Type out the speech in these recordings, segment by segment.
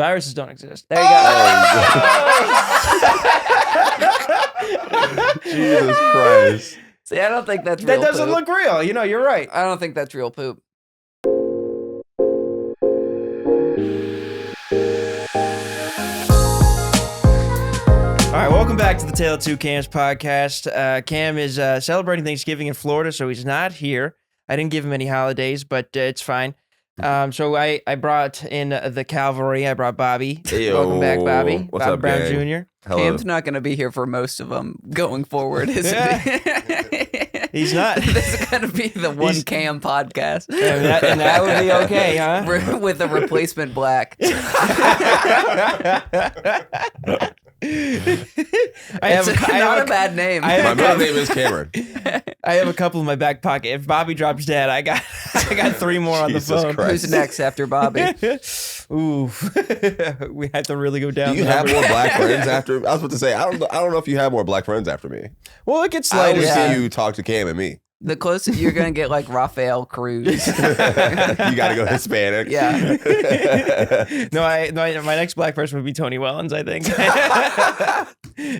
Viruses don't exist. There you go. Jesus Christ. See, I don't think that's real That doesn't poop. look real. You know, you're right. I don't think that's real poop. All right, welcome back to the Tale of Two Kams podcast. Cam is celebrating Thanksgiving in Florida, so he's not here. I didn't give him any holidays, but it's fine. So I brought in the cavalry. I brought Bobby. Hey, Welcome back, Bobby. What's Bobby up, Brown gang? Jr. Hello. Cam's not going to be here for most of them going forward, is he? He's not. This is going to be the one Cam podcast. And that would be okay, huh? With a replacement black. It's not a bad name. My middle name is Cameron. I have a couple in my back pocket. If Bobby drops dead, I got three more on the Jesus phone. Christ. Who's next after Bobby? Ooh, we had to really go down. Do you the have number. more black friends after? I was about to say, I don't know if you have more black friends after me. Well, it gets I slighted. always Yeah. see you talk to Cam and me. The closest you're going to get like Rafael Cruz. You got to go Hispanic. Yeah. No, my next black person would be Tony Wellens, I think.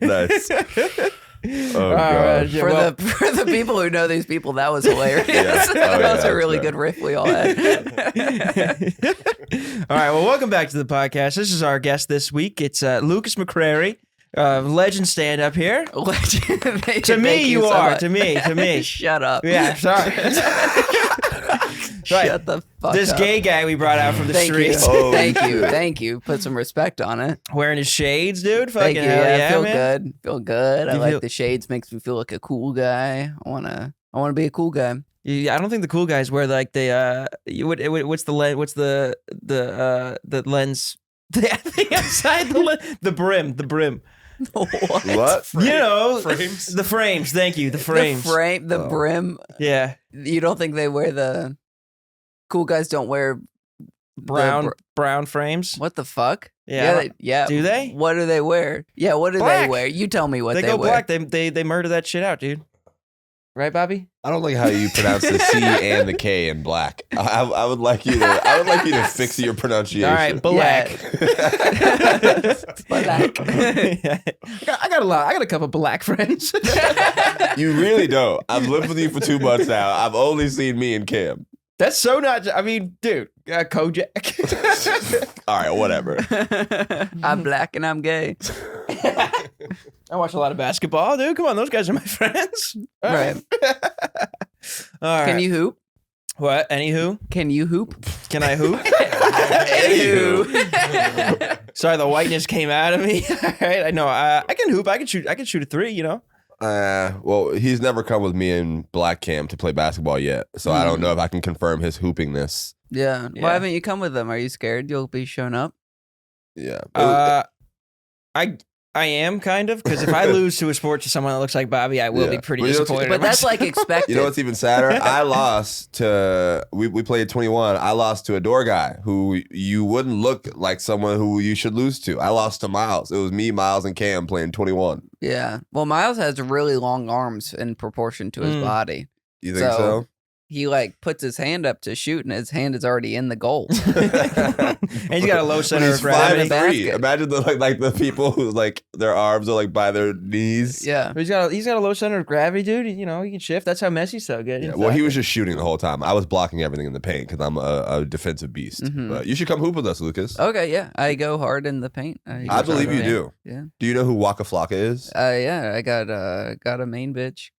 Nice. Oh, right, gosh. yeah, For well- the people who know these people, that was hilarious. Yeah. Oh, That yeah, was a that's really fair. good riff we all had. All right, well, welcome back to the podcast. This is our guest this week. It's Lukas McCrary, legend stand-up here. Legend. To me, you so are. much. To me. Shut up. Yeah, sorry. Right. Shut the fuck This up. gay guy we brought out from the Thank you. streets, Oh, Thank you. Put some respect on it. wearing his shades, dude. Thank Fucking you. hell Yeah, yeah, I feel man. good. Feel good. I You like feel- the shades. Makes me feel like a cool guy. I wanna be a cool guy. Yeah, I don't think the cool guys wear like the what's the lens? What's the lens? The thing outside the lens? The brim. What? You know, Frames? The frames. Thank you. The frames. The brim. Yeah, You don't think they wear the cool guys? Don't wear brown frames. What the fuck? Yeah. Yeah. Do they? What do they wear? Yeah. What do Black. they wear? You tell me what They they go wear. black. They murder that shit out, dude. Right, Bobby? I don't like how you pronounce the C and the K in black. I would like you to fix your pronunciation. All right, black. Black. Yeah. I got a couple black friends. You really don't. I've lived with you for 2 months now. I've only seen me and Cam. That's so not. I mean, dude, Kojak. All right, whatever. I'm black and I'm gay. I watch a lot of basketball, dude. Come on, those guys are my friends. All Right. All right. Can you hoop? What? Anywho, Can you hoop? can I hoop? Sorry, the whiteness came out of me. All right, I know. I can hoop. I can shoot a three. You know. Well, he's never come with me and Black Cam to play basketball yet, so I don't know if I can confirm his hoopingness. Yeah. Yeah. Why haven't you come with them? Are you scared you'll be shown up? Yeah. I am kind of, because if I lose to a sport to someone that looks like Bobby, I will Yeah. be pretty Well, you know what's- disappointed. But in that's myself. like expected. You know what's even sadder? I lost to we played 21. I lost to a door guy who you wouldn't look like someone who you should lose to. I lost to Miles. It was me, Miles, and Cam playing 21. Yeah. Well, Miles has really long arms in proportion to his Mm. body. You think so? He like puts his hand up to shoot, and his hand is already in the goal. And he's got a low center He's of gravity. 5'3". Basket. Imagine the people who like their arms are like by their knees. Yeah. He's got a low center of gravity, dude. You know, he can shift. That's how Messi's so good. Yeah, well, he was just shooting the whole time. I was blocking everything in the paint because I'm a defensive beast. Mhm. But you should come hoop with us, Lucas. Okay. Yeah. I go hard in the paint. I believe you do. Yeah. Do you know who Waka Flocka is? Yeah. I got a main bitch.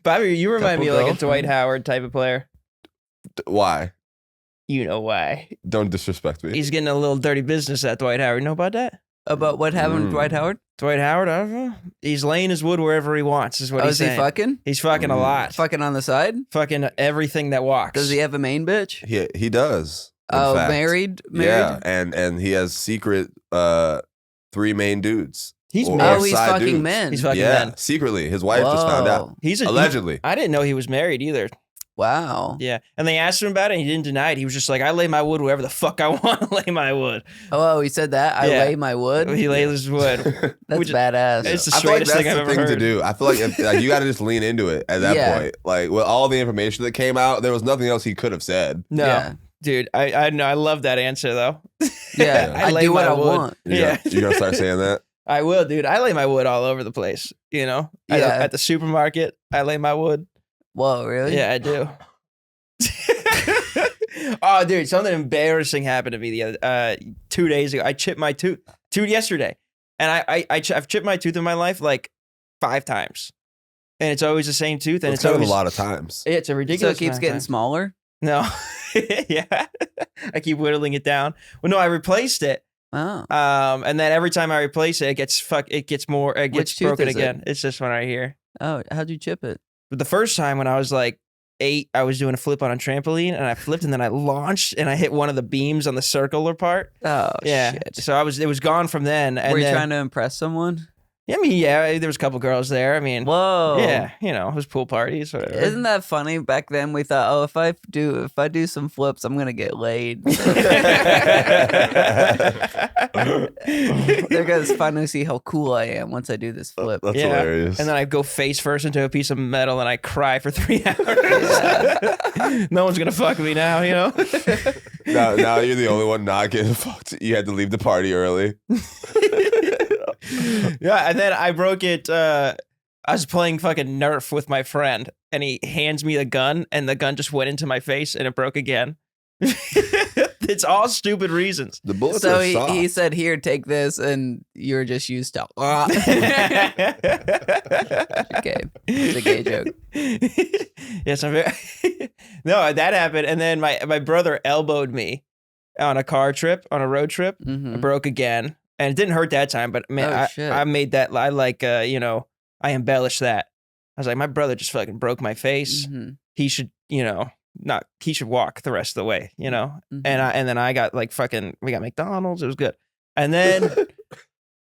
Bobby, you remind me of like a Couple Dwight Howard type of player. Why? You know why? Don't disrespect me. He's getting a little dirty business at Dwight Howard. You know about that? About what happened with Dwight Howard? Dwight Howard, I don't know. He's laying his wood wherever he wants, is what Oh, he's is he saying. fucking? He's fucking a lot. Fucking on the side? Fucking everything that walks. Does he have a main bitch? He does. in Oh, fact. married? Yeah, and he has secret 3 main dudes. He's Or married. Oh, he's side fucking dudes. men. He's fucking Yeah, men. secretly. His wife just found out. Whoa. He's a Allegedly. I didn't know he was married either. Wow. Yeah. And they asked him about it and he didn't deny it. He was just like, I lay my wood wherever the fuck I want to lay my wood. Oh, he said that? I Yeah. lay my wood? He lays his wood. That's Which- badass. It's the I feel like straightest that's thing I've the ever thing to heard. do. I feel like, like you got to just lean into it at that Yeah. point. Like with all the information that came out, there was nothing else he could have said. No. Yeah. Dude, I know. I love that answer though. Yeah, I lay do what my I wood. want. Yeah. You're gonna start saying that. I will, dude. I lay my wood all over the place. You know, Yeah. at the supermarket, I lay my wood. Whoa, really? Yeah, I do. Oh, dude, something embarrassing happened to me the other 2 days ago. I chipped my tooth. Yesterday, and I've chipped my tooth in my life like 5 times, and it's always the same tooth, and It's it's kind always of a lot of times. It's a So ridiculous. it keeps amount of getting time. smaller? No, yeah, I keep whittling it down. Well, no, I replaced it. Oh. And then every time I replace it, it gets Which tooth broken is it? again. It's this one right here. Oh, how'd you chip it? But the first time when I was like 8, I was doing a flip on a trampoline and I flipped and then I launched and I hit one of the beams on the circular part. Oh, Yeah. shit. So it was gone from then. And Were you then, trying to impress someone? I mean, yeah, there was a couple girls there. I mean, Whoa. yeah, you know, it was pool parties, whatever. Isn't that funny? Back then we thought, oh, if I do some flips, I'm gonna get laid. They're gonna finally see how cool I am once I do this flip. That's Yeah. hilarious. And then I go face first into a piece of metal and I cry for 3 hours. No one's gonna fuck me now, you know. now you're the only one not getting fucked. You had to leave the party early. Yeah, and then I broke it. I was playing fucking Nerf with my friend, and he hands me the gun, and the gun just went into my face, and it broke again. It's all stupid reasons. The bullets So are he soft. said, "Here, take this," and you're just used to. Okay, it's a gay joke. Yes, I'm very. No, that happened, and then my brother elbowed me on a road trip. I Mhm. broke again, and it didn't hurt that time, but man, Oh, shit. I made that. I like, you know, I embellished that. I was like, my brother just fucking broke my face. Mhm. He should, you know, he should walk the rest of the way, you know. Mhm. And then I got like we got McDonald's. It was good, and then.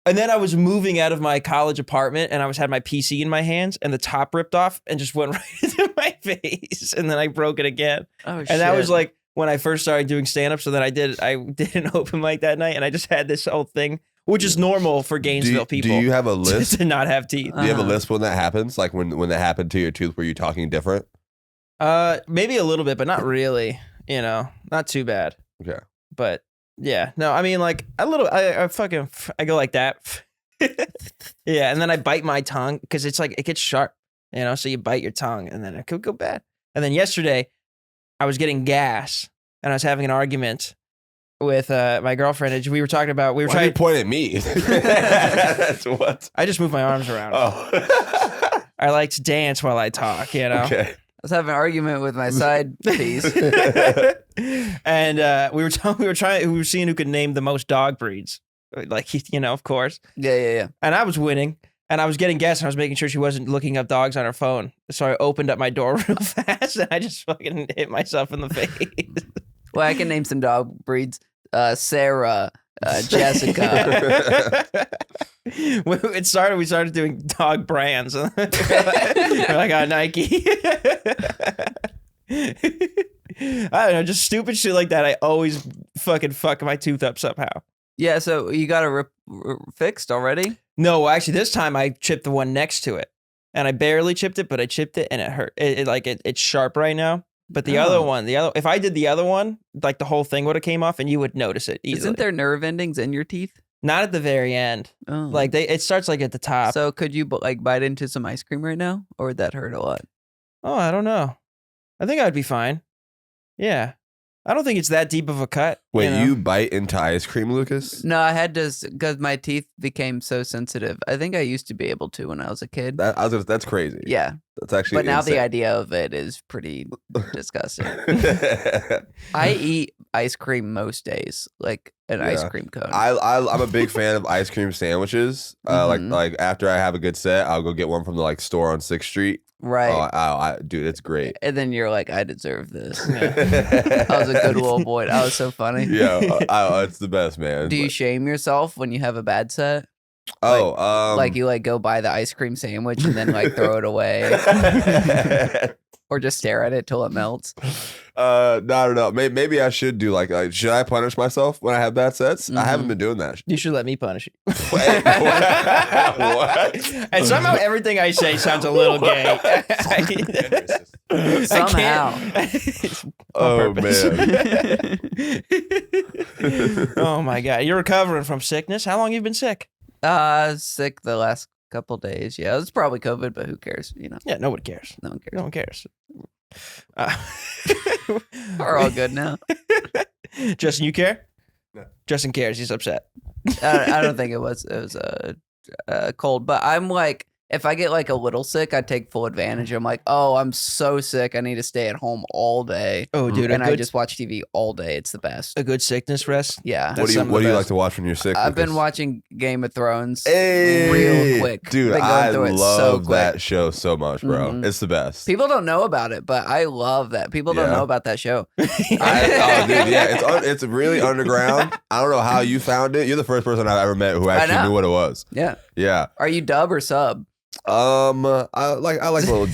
And then I was moving out of my college apartment and I had my PC in my hands and the top ripped off and just went right into my face. And then I broke it again. Oh shit! And that was like when I first started doing stand up. So then I did an open mic that night and I just had this whole thing, which is normal for Gainesville people. Do you have a list? To not have teeth. Do you have a Uh-huh. list when that happens? Like when that happened to your tooth, were you talking different? Maybe a little bit, but not really, you know, not too bad. Okay. But yeah, no, I mean like I go like that. Yeah. And then I bite my tongue because it's like, it gets sharp, you know, so you bite your tongue and then it could go bad. And then yesterday I was getting gas and I was having an argument with my girlfriend. And we were talking about, Why do you point at me? That's what? I just move my arms around. Oh. I like to dance while I talk, you know? Okay. I was having an argument with my side piece. And we were seeing who could name the most dog breeds. Like, you know, of course. Yeah. And I was winning. And I was getting gas and I was making sure she wasn't looking up dogs on her phone. So I opened up my door real fast and I just fucking hit myself in the face. Well, I can name some dog breeds. Sarah, Jessica. We started doing dog brands. We're like, Nike. I don't know, just stupid shit like that. I always fucking fuck my tooth up somehow. Yeah, so you got it fixed already? No, actually, this time I chipped the one next to it, and I barely chipped it, but I chipped it, and it hurt. It's sharp right now. But the other Oh. one, if I did the other one, like the whole thing would have came off, and you would notice it easily. Isn't there nerve endings in your teeth? Not at the very end. Oh. Like it starts like at the top. So could you like bite into some ice cream right now, or would that hurt a lot? Oh, I don't know. I think I'd be fine. Yeah, I don't think it's that deep of a cut. Wait, know? you bite into ice cream, Lucas? No, I had to because my teeth became so sensitive. I think I used to be able to when I was a kid. That's crazy. Yeah, That's actually but now the insane. idea of it is pretty disgusting. I eat ice cream most days, like an ice Yeah. cream cone. I'm a big fan of ice cream sandwiches. Mhm. Like after I have a good set, I'll go get one from the like store on 6th Street. right. Dude, it's great. And then you're like, I deserve this. Yeah. I was a good little boy. I was so funny. Yeah, it's the best, man. Do you But shame yourself when you have a bad set? Oh, Like you like go buy the ice cream sandwich and then like throw it away, or just stare at it till it melts. I don't know. Maybe I should do like should I punish myself when I have bad sets? I haven't been doing that. You should let me punish you. Wait, what? And somehow everything I say sounds a little gay. Somehow. Oh man. Oh my god, you're recovering from sickness. How long you been sick? Sick the last couple days. Yeah, it's probably COVID, but who cares? You know, Yeah, nobody cares. no one cares. No one cares. We're all good now. Justin, you care? No. Justin cares. He's upset. I don't think it was cold, but I'm like, if I get like a little sick, I take full advantage. I'm like, oh, I'm so sick, I need to stay at home all day. Oh, dude, And I just watch TV all day. It's the best. a good sickness rest. Yeah. That's some of What the do you like best. to watch when you're sick? I've been Lucas? watching Game of Thrones Hey, real quick. dude. Been going I through it so love quick. that show so much, bro. Mhm. It's the best. People don't know about it, but I love that. People don't Yeah. know about that show. Oh, dude, yeah, it's really underground. I don't know how you found it. You're the first person I've ever met who actually know. knew what it was. Yeah. Yeah. Are you dub or sub? I like little.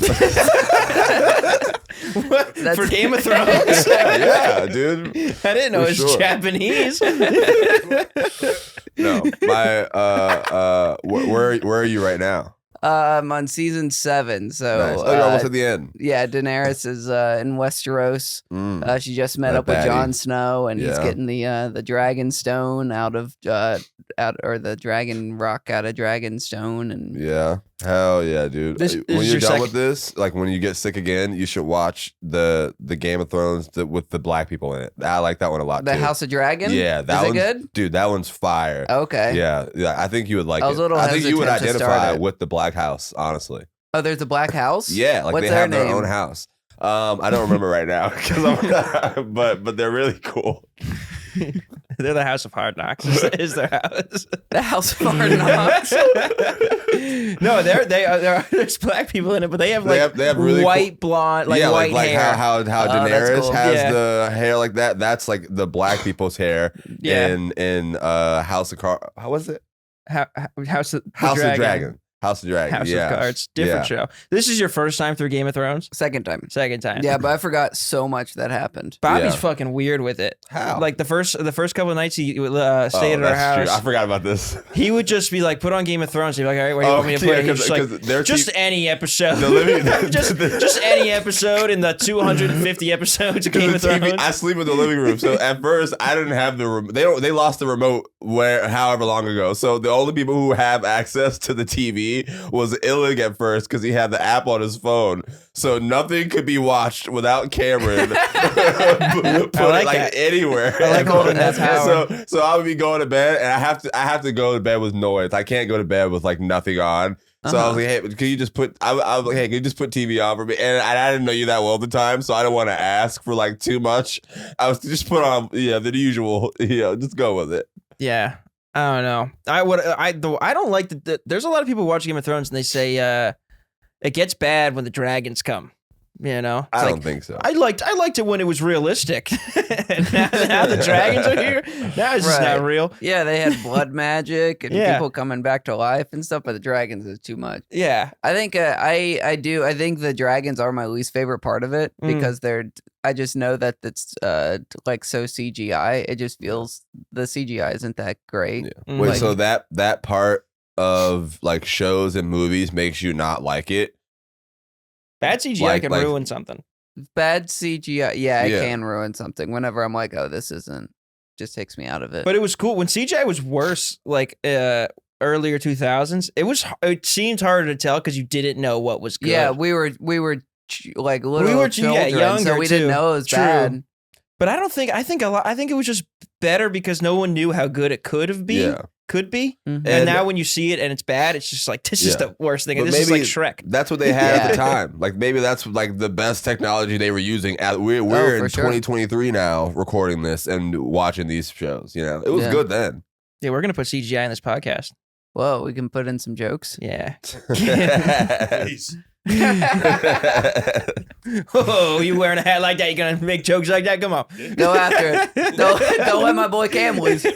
For Game of Thrones. Yeah, dude. I didn't know For it's sure. Japanese. No, my where are you right now? I'm on season 7, so Nice. Oh, you're almost at the end. yeah, Daenerys is in Westeros. Mm. She just met That up with baddie. Jon Snow, and he's Yeah. getting the dragon stone out of the dragon rock out of dragon stone, and Yeah. Hell yeah, dude. This When is you're your done with this, like when you get sick again, you should watch the Game of Thrones with the black people in it. I like that one a lot the too. House of Dragon. Yeah, that is it one's good? dude. That one's fire. Okay. Yeah, I think you would like I was it. a little I think you would hesitant to start identify it. with the Black House, honestly. Oh, there's a Black House. Yeah, like What's they their have their name? own house. I don't remember right now but they're really cool. They're the House of Hard Knocks. Is their house? The House of Hard Knocks. No, there's black people in it, but they have like They have really white blonde, like yeah, white like hair. how that's Daenerys cool. has Yeah. the hair like that. That's like the black people's hair Yeah. in House of Cards. How was it? House of House of Dragon. House of Dragon. House yeah. of Cards. Different show. This is your first time through Game of Thrones? Second time. Second time. Yeah, but I forgot so much that happened. Bobby's Yeah. fucking weird with it. How? Like the first couple of nights he stayed Oh, at our that's house. true. I forgot about this. He would just be like, put on Game of Thrones. He'd be like, all right, what do you want me to put? And he's just like, their just any episode. The living- just any episode in the 250 episodes of Game of the TV, Thrones. I sleep in the living room. So at first, I didn't have the remote. They lost the remote however long ago. So the only people who have access to the TV was Illig at first because he had the app on his phone. So nothing could be watched without Cameron. Put I like it like that. anywhere. I like holding that power. So I would be going to bed, and I have to go to bed with noise. I can't go to bed with like nothing on. So I was like, hey, can you just put? I was like, hey, can you just put TV on for me? And I didn't know you that well at the time, so I didn't want to ask for like too much. I was just put on, the usual, just go with it. Yeah, I don't know. I don't like there's a lot of people who watch Game of Thrones and they say it gets bad when the dragons come. You know, It's I like, don't think so. I liked it when it was realistic. And now the dragons are here. Now it's just not Right. real. Yeah, they had blood magic and Yeah. people coming back to life and stuff, but the dragons is too much. Yeah, I think I think the dragons are my least favorite part of it because I just know that it's like so CGI. It just feels the CGI isn't that great. Mm. Wait, Like- so that part of like shows and movies makes you not like it? bad CGI Like- can like- ruin something. Bad CGI, yeah, it Yeah. can ruin something. Whenever I'm like, oh, this isn't, just takes me out of it. But it was cool when CGI was worse. Like earlier 2000s, it seemed harder to tell because you didn't know what was good. yeah, we were like little were, children, so younger, we didn't too. know it was True. bad. But I think it was just better because no one knew how good it could have been. Yeah. Could be. Mhm. And And- now when you see it and it's bad, it's just like, this is Yeah. the worst thing. But This is like maybe- Shrek. That's what they had at the Yeah. time. Like maybe that's like the best technology they were using. We're for in sure. 2023 now, recording this and watching these shows. It was Yeah. good then. Yeah, we're going to put CGI in this podcast. Whoa, we can put in some jokes. Yeah. Please. Oh, you wearing a hat like that? You gonna make jokes like that? Come on. Go after it. Don't let my boy Cam lose. Get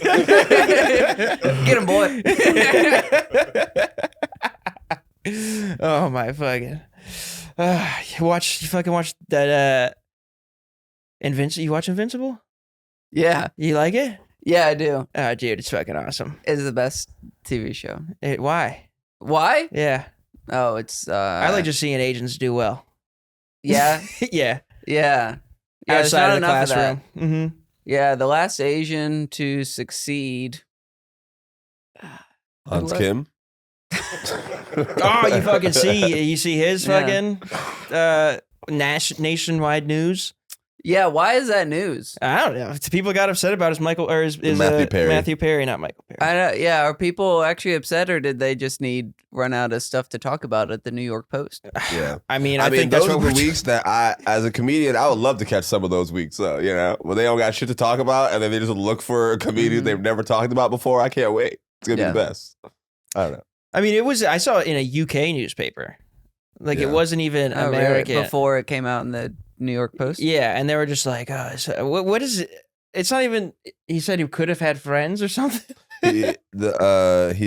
him, boy. Oh my fucking. You fucking watch that Invincible. You watch Invincible? Yeah. You like it? Yeah, I do. Oh, dude, it's fucking awesome. It's the best TV show. Why? Why? Yeah. Oh, it's I like just seeing agents do well. Yeah. Yeah. Yeah. Yeah, there's Outside not of the enough of that. classroom. Mm-hmm. Yeah, the last Asian to succeed. Hans Kim. Oh, you see his fucking nationwide news. Yeah, why is that news? I don't know. People got upset about his Matthew Perry. Matthew Perry, not Michael Perry. Yeah, are people actually upset, or did they just run out of stuff to talk about at the New York Post? Yeah. I mean, I think that's those what are we're the weeks that as a comedian, I would love to catch some of those weeks. When they don't got shit to talk about, and then they just look for a comedian they've never talked about before. I can't wait. It's gonna be the best. I don't know. I mean, I saw it in a UK newspaper. Like it wasn't even American. Really? Before it came out in the New York Post? Yeah, and they were just like, oh, so what is it? It's not even, he said he could have had friends or something. He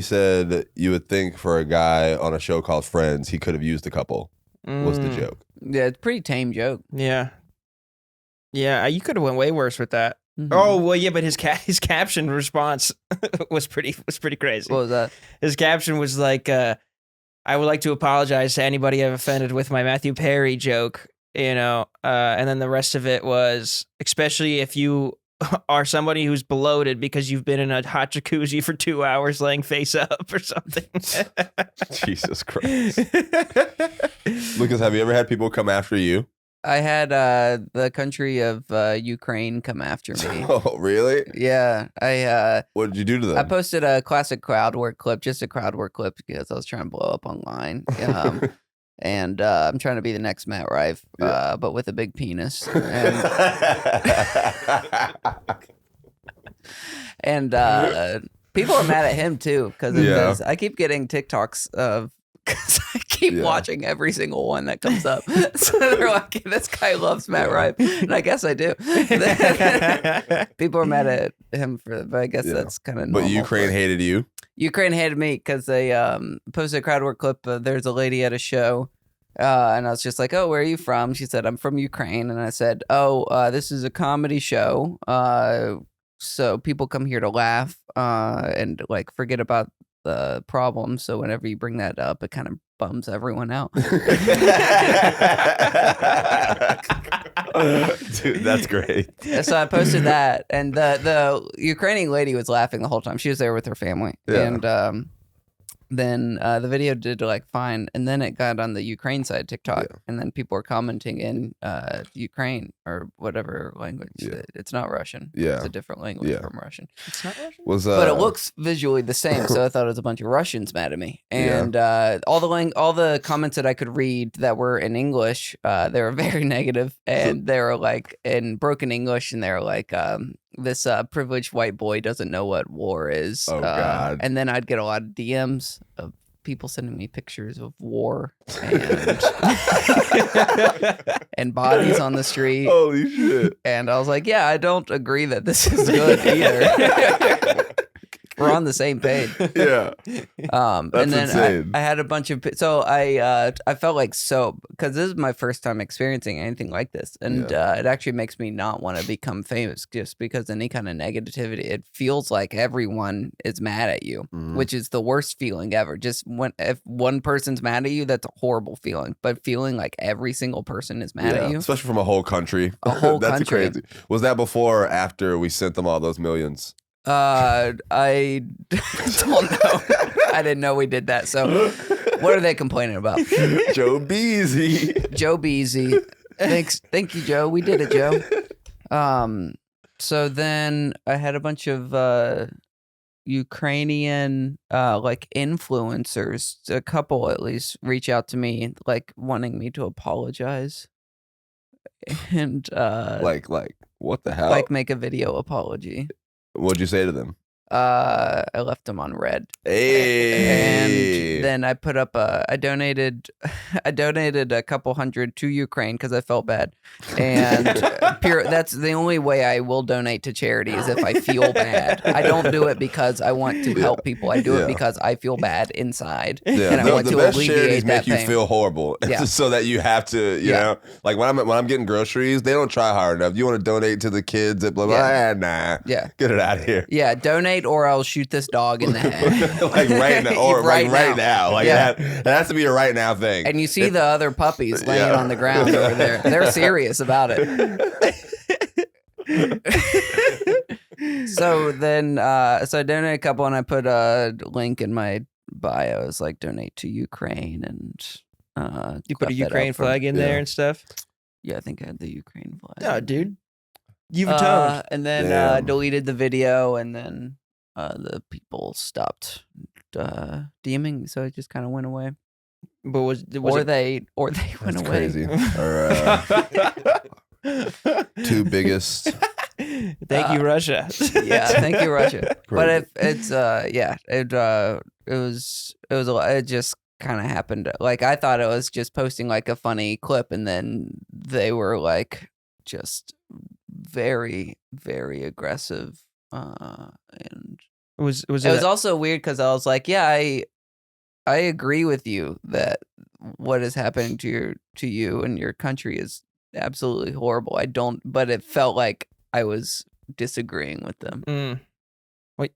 said you would think for a guy on a show called Friends, he could have used a couple, was the joke. Yeah, it's a pretty tame joke. Yeah. Yeah, you could have went way worse with that. Mm-hmm. Oh, well, yeah, but his caption response was pretty crazy. What was that? His caption was like, I would like to apologize to anybody I've offended with my Matthew Perry joke, and then the rest of it was, especially if you are somebody who's bloated because you've been in a hot jacuzzi for 2 hours laying face up or something. Jesus Christ. Lucas, have you ever had people come after you? I had the country of Ukraine come after me. Oh, really? Yeah. What did you do to them? I posted a classic crowd work clip, just a crowd work clip, because I was trying to blow up online. And I'm trying to be the next Matt Rife, but with a big penis. And people are mad at him too, because I keep getting TikToks of, because I keep watching every single one that comes up. So they're like, this guy loves Matt Rife. And I guess I do. People are mad at him for that, but I guess that's kind of normal. But Ukraine hated you? Ukraine hated me because they posted a crowd work clip. There's a lady at a show, and I was just like, oh, where are you from? She said, I'm from Ukraine. And I said, oh, this is a comedy show. So people come here to laugh and like forget about the problem. So whenever you bring that up, it kind of bums everyone out. Dude, that's great. So I posted that, and the Ukrainian lady was laughing the whole time. She was there with her family, and then the video did like fine, and then it got on the Ukraine side TikTok, and then people were commenting in Ukraine or whatever language. It's not Russian. It's a different language from Russian. It's not Russian? But it looks visually the same, so I thought it was a bunch of Russians mad at me. And all the comments that I could read that were in English, they were very negative, and they were like in broken English, and they were like, this privileged white boy doesn't know what war is. Oh, God. And then I'd get a lot of DMs of people sending me pictures of war and and bodies on the street. Holy shit. And I was like, yeah, I don't agree that this is good either. We're on the same page. Yeah. And then insane. I had a bunch of, so I felt like because this is my first time experiencing anything like this. And it actually makes me not want to become famous, just because any kind of negativity, it feels like everyone is mad at you, which is the worst feeling ever. Just if one person's mad at you, that's a horrible feeling. But feeling like every single person is mad at you. Especially from a whole country. A whole that's country. Crazy. Was that before or after we sent them all those millions? I don't know. I didn't know we did that. So what are they complaining about? Joe Beasy. Joe Beasy. Thank you, Joe. We did it, Joe. So then I had a bunch of Ukrainian like influencers, a couple at least, reach out to me like wanting me to apologize. And like what the hell? Like make a video apology. What'd you say to them? I left them on red. Hey. And then I put up I donated a couple hundred to Ukraine because I felt bad. And that's the only way I will donate to charity is if I feel bad. I don't do it because I want to help people. I do it because I feel bad inside. Yeah, and I want the to best alleviate charities that make you pain. feel horrible, so that you have to, you know, like when I'm getting groceries, they don't try hard enough. You want to donate to the kids at blah blah. Nah, get it out of here. Yeah, donate or I'll shoot this dog in the head. Like right now, or right now. Like that has to be a right now thing. And you see the other puppies laying on the ground over there. They're serious about it. So then, so I donated a couple, and I put a link in my bio. It's like donate to Ukraine, and you put a Ukraine flag in there and stuff. Yeah, I think I had the Ukraine flag. No, dude, you've atoned. And then deleted the video, and then the people stopped DMing, so it just kind of went away. But was they went away. Crazy. Two biggest. Thank you, Russia. Yeah, thank you, Russia. But it just kind of happened. Like I thought it was just posting like a funny clip, and then they were like just very, very aggressive. And it was also weird because I was like, yeah, I agree with you that what is happening to you and your country is absolutely horrible. But it felt like I was disagreeing with them. Wait,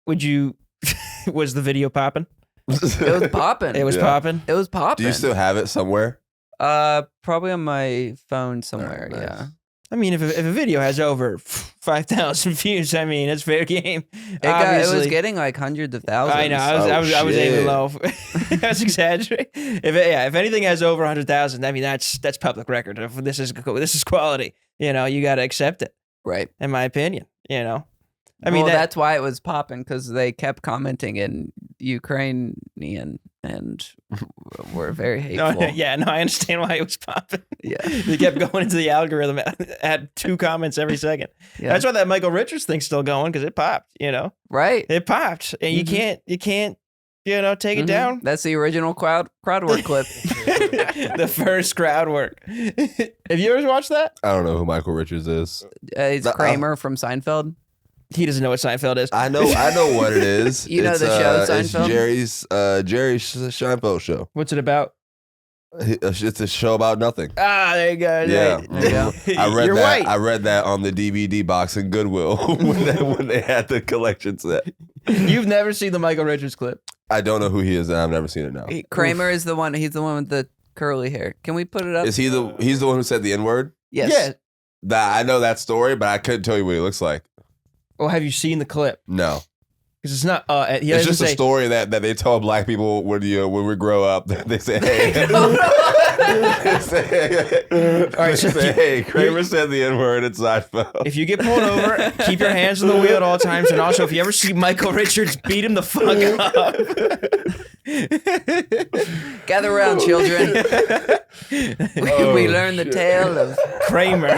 was the video popping? It was popping. It was popping. It was popping. Do you still have it somewhere? Probably on my phone somewhere. Nice. Yeah. I mean, if a video has over 5,000 views, I mean, it's fair game. It was getting like hundreds of thousands. I know. I was aiming low. I was exaggerating. If anything has over 100,000, I mean, that's public record. If this is quality. You know, you got to accept it. Right. In my opinion, you know. I mean, mean, that's why it was popping, because they kept commenting in Ukrainian and were very hateful. I understand why it was popping. Yeah. They kept going into the algorithm, had 2 comments every second. Yeah. That's why that Michael Richards thing's still going, because it popped, you know? Right. It popped. And you can't, you know, take it down. That's the original crowd work clip. The first crowd work. Have you ever watched that? I don't know who Michael Richards is. He's Kramer from Seinfeld. He doesn't know what Seinfeld is. I know what it is. You know the show Seinfeld? It's Jerry's Seinfeld show. What's it about? It's a show about nothing. There you go. Yeah. There you go. You're right. I read that on the DVD box in Goodwill when they had the collection set. You've never seen the Michael Richards clip? I don't know who he is, and I've never seen it now. Kramer is the one. He's the one with the curly hair. Can we put it up? Is he he's the one who said the N-word? Yes. Yeah. I know that story, but I couldn't tell you what he looks like. Well, have you seen the clip? No. Because it's not. It's just a story that they tell black people when we grow up. They say, "Hey." Hey, Kramer said the N-word at Seinfeld. If you get pulled over, keep your hands on the wheel at all times, and also if you ever see Michael Richards, beat him the fuck up. Gather around, children. We learn the tale of Kramer.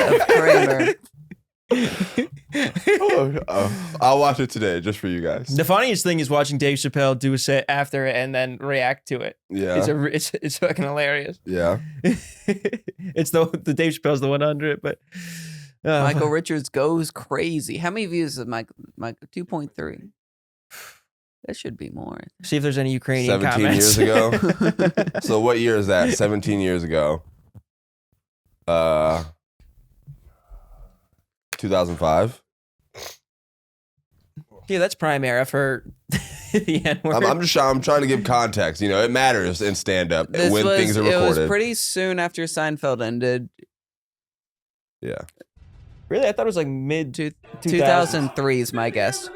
I'll watch it today just for you guys. The funniest thing is watching Dave Chappelle do a set after it and then react to it. Yeah, it's fucking hilarious. Yeah, it's the Dave Chappelle's the one under it, but Michael Richards goes crazy. How many views is Michael? 2.3. That should be more. See if there's any Ukrainian 17 comments. years ago. So what year is that? 17 years ago. 2005. Yeah, that's prime era for the N-word. I'm trying to give context. You know, it matters in stand-up when things are recorded. It was pretty soon after Seinfeld ended. Yeah. Really? I thought it was like mid 2003 is my guess.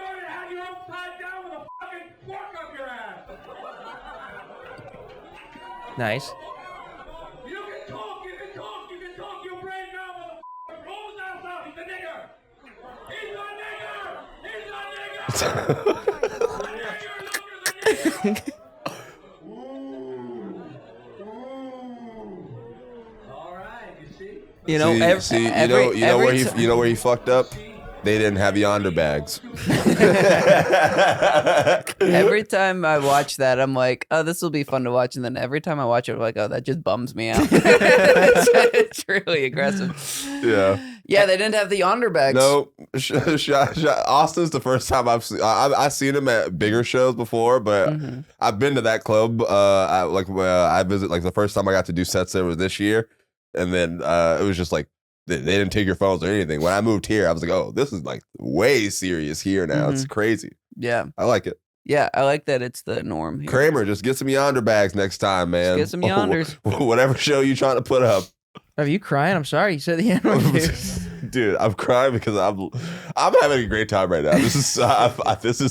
Nice. You know where he fucked up? they didn't have yonder bags. Every time I watch that, I'm like, oh, this will be fun to watch. And then every time I watch it, I'm like, oh, that just bums me out. It's really aggressive. Yeah. Yeah, they didn't have the yonder bags. No, Austin's the first time I've seen him at bigger shows before, but I've been to that club. I visit like the first time I got to do sets there was this year, and then it was just like they didn't take your phones or anything. When I moved here, I was like, oh, this is like way serious here now. It's crazy. Yeah, I like it. Yeah, I like that it's the norm here. Kramer, just get some yonder bags next time, man. Just get some yonders. Whatever show you trying to put up. Are you crying? I'm sorry. You said the N-word. Dude, I'm crying because I'm having a great time right now. This is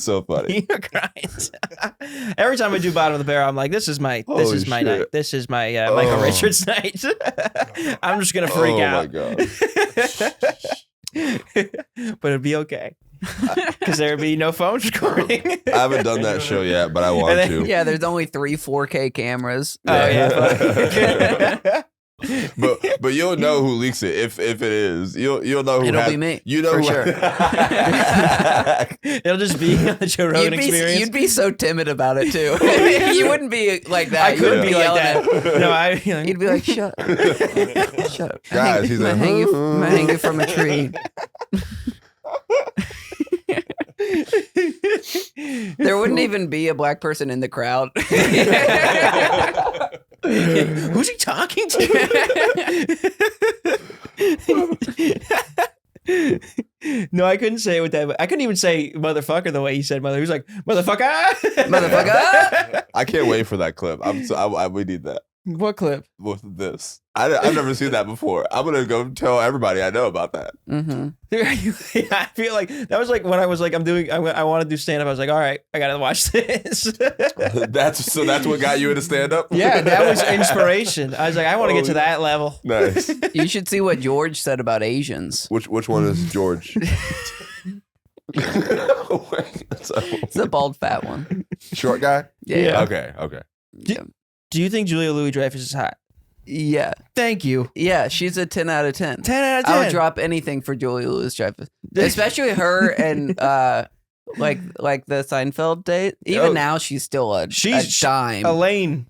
so funny. You're crying. Every time I do bottom of the barrel, I'm like, this is my night. This is my Michael Richards night. I'm just gonna freak out. Oh my god. But it'd be okay. Because there'd be no phone recording. I haven't done that show yet, but I want to. Yeah, there's only 3 4K cameras. Oh yeah. But you'll know who leaks it if it is. You'll know who it'll be me. You know for who sure. It'll just be the Joe Rogan experience. You'd be so timid about it too. You wouldn't be like that. I couldn't be like that. No, you'd be like, shut up. Shut up. Guys, he's like, hang you from a tree. There wouldn't even be a black person in the crowd. Who's he talking to? No, I couldn't say it with that. I couldn't even say motherfucker the way he said mother. He was like, motherfucker. Motherfucker. I can't wait for that clip. We need that. What clip? With this. I've never seen that before. I'm going to go tell everybody I know about that. Mm-hmm. I feel like that was like when I was like, I want to do stand up. I was like, all right, I got to watch this. That's what got you into stand up? Yeah, that was inspiration. I was like, I want to get to that level. Nice. You should see what George said about Asians. Which one is George? It's the bald fat one. Short guy? Yeah. Okay. Do you think Julia Louis-Dreyfus is hot? Yeah. Thank you. Yeah, she's a 10 out of 10. 10 out of 10. I would drop anything for Julia Louis-Dreyfus. Especially her and like the Seinfeld date. Even now, she's still a dime. Elaine.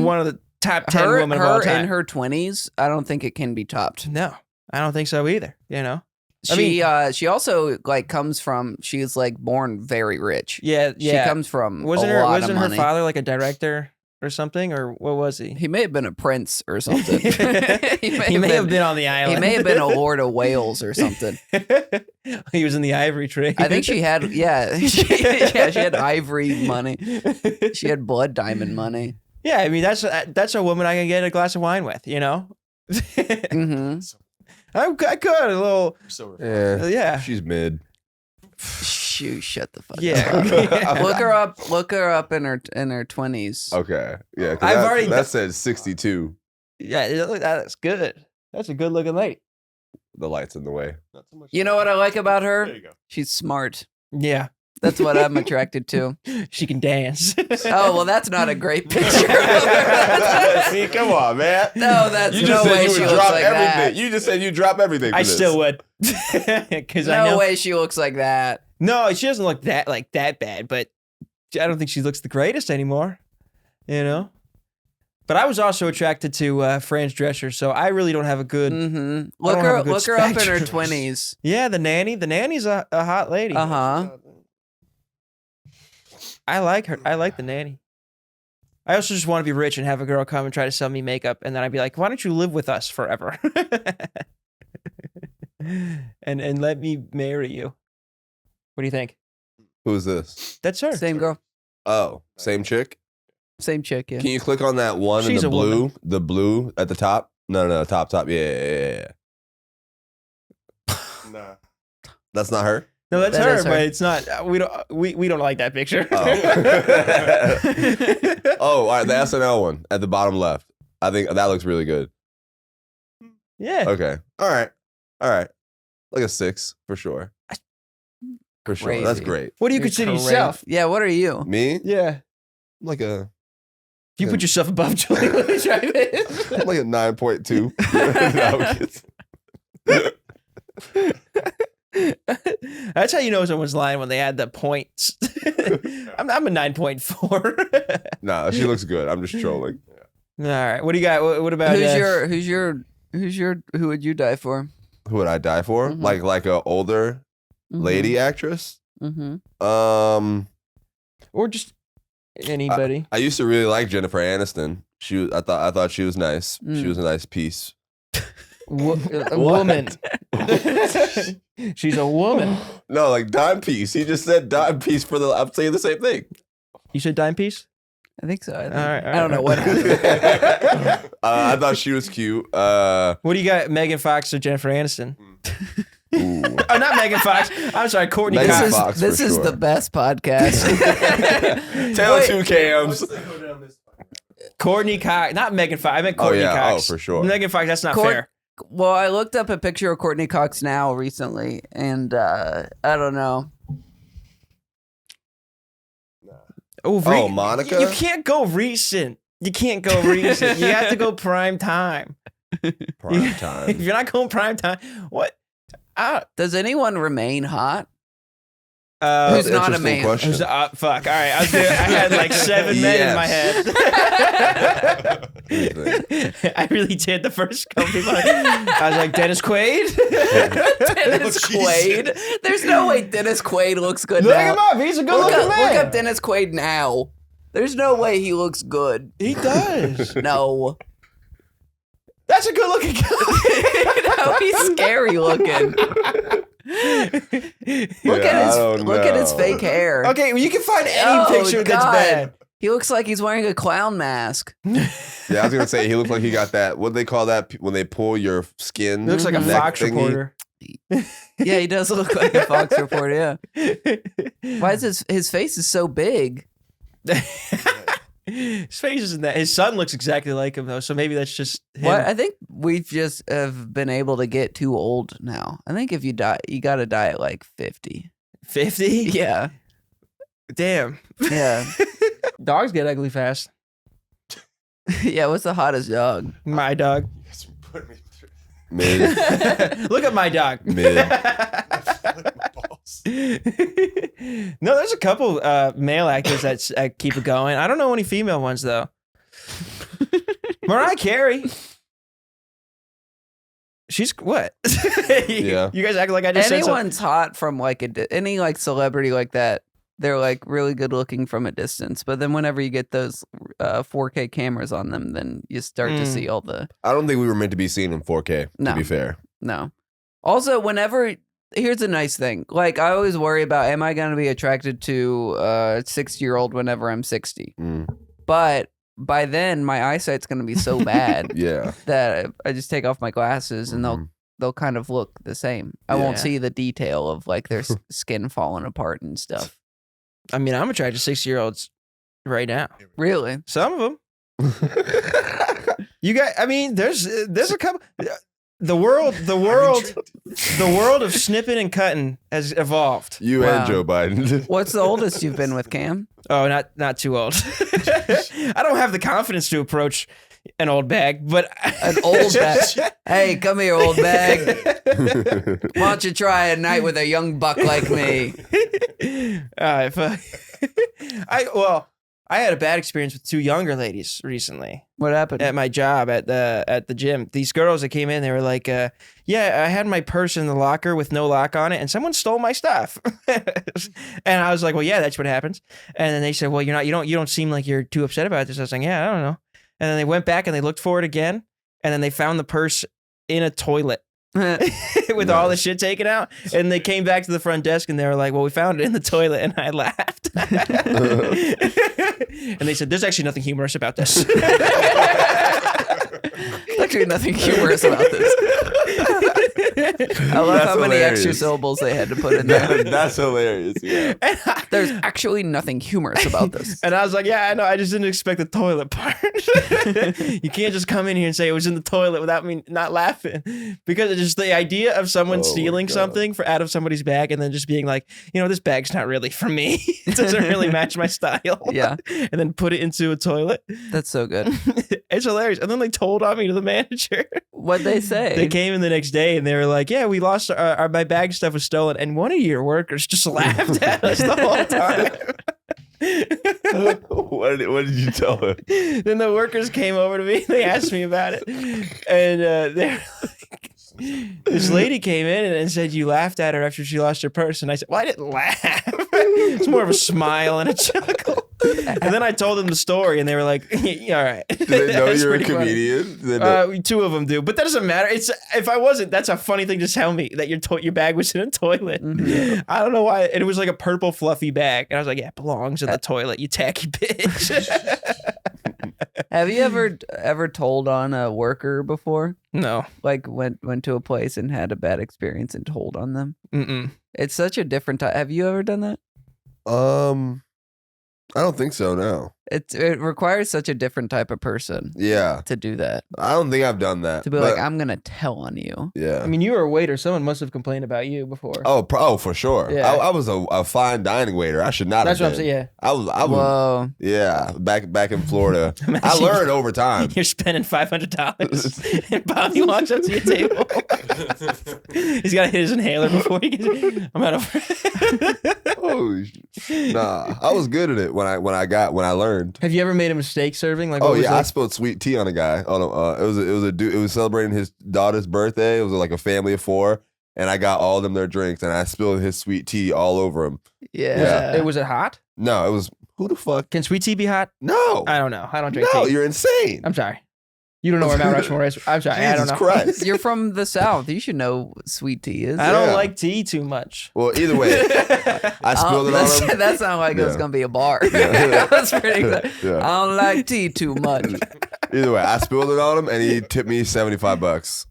One of the top 10 women of all time. Her in her 20s, I don't think it can be topped. No, I don't think so either, you know? She also like comes from, she's like born very rich. Yeah. She comes from wasn't a lot of her money. father like a director or something, or what was he? He may have been a prince or something. he may have been on the island. He may have been a Lord of Wales or something. He was in the ivory trade. I think she had, she had ivory money. She had blood diamond money. Yeah, I mean that's a woman I can get a glass of wine with, you know. Mm-hmm. I could a little. Yeah, she's mid. Shoot, shut the fuck up. Yeah. Look her up in her 20s. Okay. Yeah, that said 62. Yeah, that's good. That's a good looking lady. The light's in the way. Not so much. You know what I like about her? There you go. She's smart. Yeah. That's what I'm attracted to. She can dance. Oh, well, that's not a great picture. See, come on, man. No, that's you just no said way you would she looks drop like everything. that. You just said you drop everything. I still would. Because I know. No way she looks like that. No, she doesn't look that bad, but I don't think she looks the greatest anymore. You know? But I was also attracted to Franz Drescher, so I really don't have a good. Mm-hmm. Look her up in her 20s. Yeah, the nanny. The nanny's a hot lady. Uh-huh. I like her. I like the nanny. I also just want to be rich and have a girl come and try to sell me makeup, and then I'd be like, "Why don't you live with us forever?" and let me marry you. What do you think? Who's this? That's her. Same girl. Oh, same chick? Same chick, yeah. Can you click on that one in the blue? Woman. The blue at the top? No, top. Yeah. Nah. That's not her? No, that's her, but it's not. We don't like that picture. Oh, all right. The SNL one at the bottom left. I think that looks really good. Yeah. Okay. All right. Like a 6 for sure. For sure. Crazy. That's great. What do you consider yourself? Yeah. What are you? Me? Yeah. Like a. You put yourself above Julia Louis-Dreyfus. Like a 9.2. That's how you know someone's lying when they add the points. I'm a 9.4. Nah, she looks good. I'm just trolling. All right. What do you got? What about who would you die for? Who would I die for? Mm-hmm. Like a older lady actress? Mm-hmm. Or just anybody. I used to really like Jennifer Aniston. I thought she was nice. She was a nice piece. A woman. She's a woman. No, like dime piece. He just said dime piece for the. I'm saying the same thing. You said dime piece? I think so. All right. I don't know what happened. I thought she was cute. What do you got, Megan Fox or Jennifer Aniston? Oh, not Megan Fox. I'm sorry, Courtney Cox. This is the best podcast. Taylor two Kams. Courtney Cox, not Megan Fox. I meant Courtney Cox. Oh, for sure. Megan Fox, that's not fair. Well, I looked up a picture of Courtney Cox now recently, and I don't know. Oh, Monica? You can't go recent. You can't go recent. You have to go prime time. Prime time. If you're not going prime time, what? Does anyone remain hot? Who's not a man? Fuck. All right. I had like 7 men in my head. I really did the first couple people. I was like, Dennis Quaid? Dennis Quaid? There's no way Dennis Quaid looks good Look now. him up. He's a good looking man. Look up Dennis Quaid now. There's no way he looks good. He does. No. That's a good looking guy. No, he's scary looking. Look at his fake hair. Okay, well, you can find any picture that's bad. He looks like he's wearing a clown mask. Yeah, I was gonna say he looks like he got that. What do they call that when they pull your skin? He looks like a Fox reporter. Yeah, he does look like a Fox reporter. Yeah. Why is his face is so big? His face isn't that. His son looks exactly like him though, so maybe that's just him. What? I think we've just have been able to get too old now. I think if you die, you got to die at like 50. 50? Yeah. Damn. Yeah. Dogs get ugly fast. Yeah. What's the hottest dog? My dog. Mid. Look at my dog. Mid. No, there's a couple male actors that keep it going. I don't know any female ones though. Mariah Carey. She's what? Yeah. You guys act like I just said something. Anyone's hot from like any like celebrity like that. They're like really good looking from a distance, but then whenever you get those 4K cameras on them, then you start to see all the. I don't think we were meant to be seen in 4K. No. To be fair, no. Also, here's a nice thing. Like I always worry about, am I going to be attracted to a 60-year-old whenever I'm 60? But by then, my eyesight's going to be so bad yeah, that I just take off my glasses and they'll kind of look the same. I won't see the detail of like their skin falling apart and stuff. I mean, I'm attracted to 60-year-olds right now. Really? Some of them. You got. I mean, there's a couple. The world of snipping and cutting has evolved. You and Joe Biden. What's the oldest you've been with, Cam? Oh, not too old. I don't have the confidence to approach an old bag, but an old bag. Hey, come here, old bag. Why don't you try a night with a young buck like me? I had a bad experience with 2 younger ladies recently. What happened? At my job at the gym. These girls that came in, they were like, yeah, I had my purse in the locker with no lock on it, and someone stole my stuff. And I was like, well, yeah, that's what happens. And then they said, well, you don't seem like you're too upset about this. I was like, yeah, I don't know. And then they went back and they looked for it again, and then they found the purse in a toilet. With all the shit taken out, and they came back to the front desk and they were like, well, we found it in the toilet, and I laughed. And they said, there's actually nothing humorous about this. Actually nothing humorous about this. I love how many extra syllables they had to put in there. That's hilarious. Yeah. There's actually nothing humorous about this. And I was like, yeah, I know. I just didn't expect the toilet part. You can't just come in here and say it was in the toilet without me not laughing. Because it's just the idea of someone stealing something out of somebody's bag and then just being like, this bag's not really for me. It doesn't really match my style. Yeah. And then put it into a toilet. That's so good. It's hilarious. And then they told on me to the manager. What'd they say? They came in the next day and they were like, yeah, we lost my bag stuff was stolen. And one of your workers just laughed at us the whole time. What did you tell her? Then the workers came over to me. They asked me about it. And they were like, this lady came in and said you laughed at her after she lost her purse. And I said, well, I didn't laugh. It's more of a smile and a chuckle. And then I told them the story, and they were like, yeah, all right. Do they know you're a comedian? Two of them do, but that doesn't matter. If I wasn't, that's a funny thing to tell me, that your bag was in a toilet. Mm-hmm. I don't know why. And it was like a purple fluffy bag. And I was like, yeah, it belongs in the toilet, you tacky bitch. Have you ever told on a worker before? No. Like went to a place and had a bad experience and told on them? Mm-mm. It's such a different type. Have you ever done that? I don't think so, no. It requires such a different type of person to do that. I don't think I've done that. To be like, I'm going to tell on you. Yeah. I mean, you were a waiter. Someone must have complained about you before. Oh, for sure. Yeah. I was a fine dining waiter. I should not That's have what been. I'm saying, yeah. I was. Whoa. Yeah, back in Florida. I learned over time. You're spending $500 and Bobby walks up to your table. He's got to hit his inhaler before he gets. I'm out of. Nah, I was good at it when I learned. Have you ever made a mistake serving? Like, I spilled sweet tea on a guy. It was a dude. It was celebrating his daughter's birthday. It was like a family of 4, and I got all of them their drinks, and I spilled his sweet tea all over him. Yeah. Was it hot? No, it was. Who the fuck? Can sweet tea be hot? No, I don't know. I don't drink no, tea. You're insane. I'm sorry. You don't know where Mount Rushmore is. I'm sorry. I don't know. Jesus Christ. You're from the South. You should know what sweet tea is. I don't like tea too much. Well, either way, I spilled it on him. That sounded like it was going to be a bar. Yeah. That's pretty exciting. Yeah. I don't like tea too much. Either way, I spilled it on him, and he tipped me $75.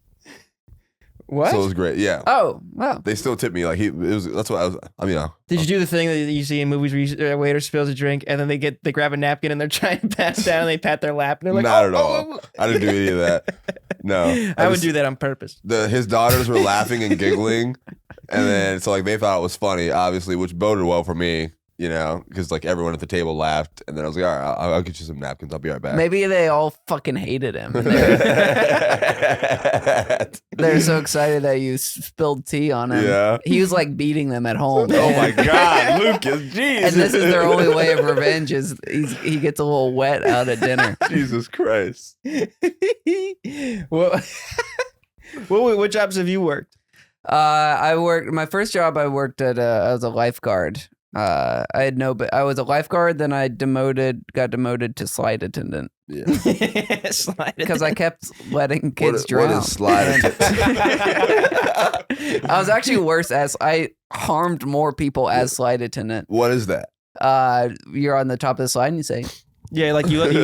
What? So it was great. Yeah. Oh, wow. They still tip me that's what I was. I mean, Did you do the thing that you see in movies where a waiter spills a drink and then they grab a napkin and they're trying to pass down and they pat their lap and they're like, not at all. I didn't do any of that. No. I would do that on purpose. His daughters were laughing and giggling, and then so like they thought it was funny, obviously, which boded well for me. You know, because like everyone at the table laughed, and then I was like, all right, I'll get you some napkins. I'll be right back. Maybe they all fucking hated him. And they're so excited that you spilled tea on him. Yeah. He was like beating them at home. Oh my God, Lucas, jeez. And this is their only way of revenge is he gets a little wet out at dinner. Jesus Christ. What jobs have you worked? My first job I worked at, I was a lifeguard. I was a lifeguard, then I got demoted to slide attendant. Yeah. Because I kept letting kids drown. What is slide attendant? I was actually worse I harmed more people as slide attendant. What is that? You're on the top of the slide and you say, yeah, like you wait for the